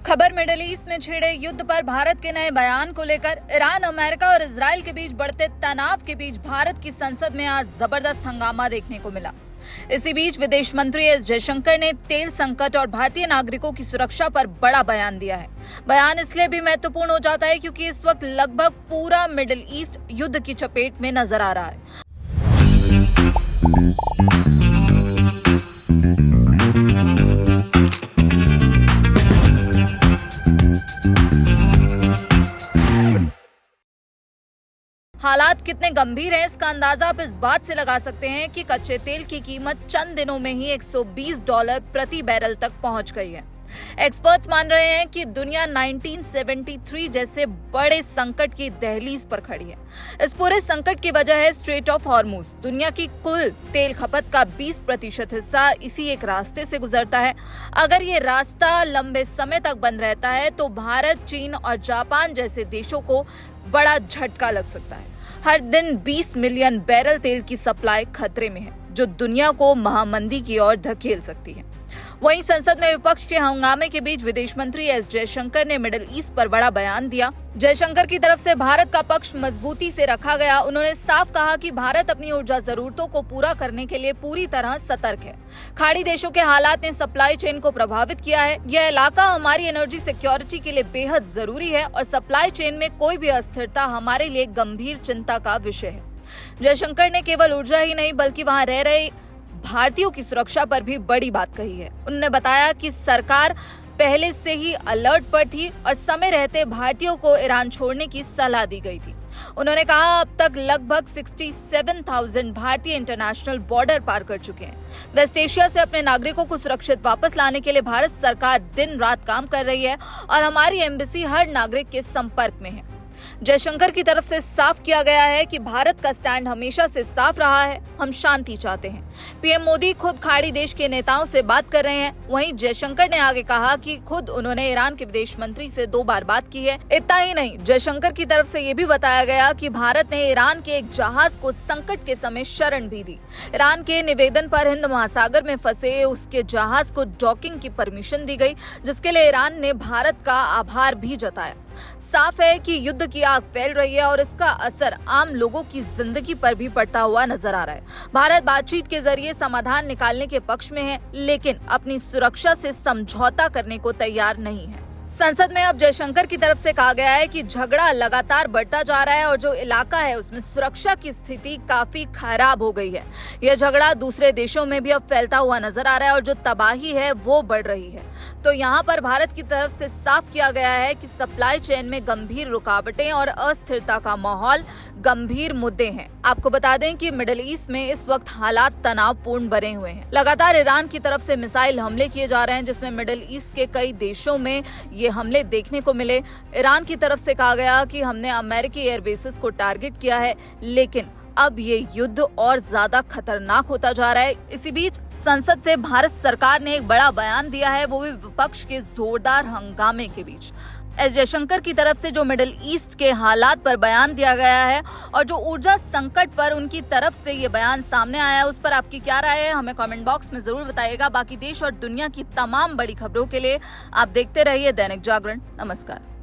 खबर middle east में छिड़े युद्ध पर भारत के नए बयान को लेकर। ईरान, अमेरिका और इजराइल के बीच बढ़ते तनाव के बीच भारत की संसद में आज जबरदस्त हंगामा देखने को मिला। इसी बीच विदेश मंत्री एस जयशंकर ने तेल संकट और भारतीय नागरिकों की सुरक्षा पर बड़ा बयान दिया है। बयान इसलिए भी महत्वपूर्ण हो जाता है क्योंकि इस वक्त लगभग पूरा मिडिल ईस्ट युद्ध की चपेट में नजर आ रहा है। हालात कितने गंभीर हैं इसका अंदाजा आप इस बात से लगा सकते हैं कि कच्चे तेल की कीमत चंद दिनों में ही $120 प्रति बैरल तक पहुंच गई है। एक्सपर्ट्स मान रहे हैं कि दुनिया 1973 जैसे बड़े संकट की दहलीज पर खड़ी है। इस पूरे संकट की वजह है स्ट्रेट ऑफ हॉर्मुज। दुनिया की कुल तेल खपत का 20% हिस्सा इसी एक रास्ते से गुजरता है। अगर ये रास्ता लंबे समय तक बंद रहता है तो भारत, चीन और जापान जैसे देशों को बड़ा झटका लग सकता है। हर दिन 20 मिलियन बैरल तेल की सप्लाई खतरे में है, जो दुनिया को महामंदी की ओर धकेल सकती है। वहीं संसद में विपक्ष के हंगामे के बीच विदेश मंत्री एस जयशंकर ने मिडिल ईस्ट पर बड़ा बयान दिया। जयशंकर की तरफ से भारत का पक्ष मजबूती से रखा गया। उन्होंने साफ कहा कि भारत अपनी ऊर्जा जरूरतों को पूरा करने के लिए पूरी तरह सतर्क है। खाड़ी देशों के हालात ने सप्लाई चेन को प्रभावित किया है। यह इलाका हमारी एनर्जी सिक्योरिटी के लिए बेहद जरूरी है और सप्लाई चेन में कोई भी अस्थिरता हमारे लिए गंभीर चिंता का विषय है। जयशंकर ने केवल ऊर्जा ही नहीं बल्कि वहां रह रहे भारतीयों की सुरक्षा पर भी बड़ी बात कही है। उन्होंने बताया कि सरकार पहले से ही अलर्ट पर थी और समय रहते भारतीयों को ईरान छोड़ने की सलाह दी गई थी। उन्होंने कहा अब तक लगभग 67,000 भारतीय इंटरनेशनल बॉर्डर पार कर चुके हैं। वेस्ट एशिया से अपने नागरिकों को सुरक्षित वापस लाने के लिए भारत सरकार दिन रात काम कर रही है और हमारी एम्बेसी हर नागरिक के संपर्क में है। जयशंकर की तरफ से साफ किया गया है कि भारत का स्टैंड हमेशा से साफ रहा है। हम शांति चाहते हैं। पीएम मोदी खुद खाड़ी देश के नेताओं से बात कर रहे हैं। वहीं जयशंकर ने आगे कहा कि खुद उन्होंने ईरान के विदेश मंत्री से 2 बार बात की है। इतना ही नहीं, जयशंकर की तरफ से ये भी बताया गया कि भारत ने ईरान के एक जहाज को संकट के समय शरण भी दी। ईरान के निवेदन पर हिंद महासागर में फंसे उसके जहाज को डॉकिंग की परमिशन दी गई, जिसके लिए ईरान ने भारत का आभार भी जताया। साफ है कि युद्ध की आग फैल रही है और इसका असर आम लोगों की जिंदगी पर भी पड़ता हुआ नजर आ रहा है। भारत बातचीत के जरिए समाधान निकालने के पक्ष में है, लेकिन अपनी सुरक्षा से समझौता करने को तैयार नहीं है। संसद में अब जयशंकर की तरफ से कहा गया है कि झगड़ा लगातार बढ़ता जा रहा है और जो इलाका है उसमें सुरक्षा की स्थिति काफी खराब हो गई है। यह झगड़ा दूसरे देशों में भी अब फैलता हुआ नजर आ रहा है और जो तबाही है वो बढ़ रही है। तो यहाँ पर भारत की तरफ से साफ किया गया है कि सप्लाई चेन में गंभीर रुकावटें और अस्थिरता का माहौल गंभीर मुद्दे हैं। आपको बता दें कि मिडिल ईस्ट में इस वक्त हालात तनावपूर्ण बने हुए हैं। लगातार ईरान की तरफ से मिसाइल हमले किए जा रहे हैं, जिसमें मिडिल ईस्ट के कई देशों में ये हमले देखने को मिले। ईरान की तरफ से कहा गया कि हमने अमेरिकी एयरबेसेस को टारगेट किया है, लेकिन अब ये युद्ध और ज्यादा खतरनाक होता जा रहा है। इसी बीच संसद से भारत सरकार ने एक बड़ा बयान दिया है, वो भी विपक्ष के जोरदार हंगामे के बीच। एस जयशंकर की तरफ से जो मिडिल ईस्ट के हालात पर बयान दिया गया है और जो ऊर्जा संकट पर उनकी तरफ से ये बयान सामने आया है, उस पर आपकी क्या राय है हमें कमेंट बॉक्स में जरूर बताइएगा। बाकी देश और दुनिया की तमाम बड़ी खबरों के लिए आप देखते रहिए दैनिक जागरण। नमस्कार।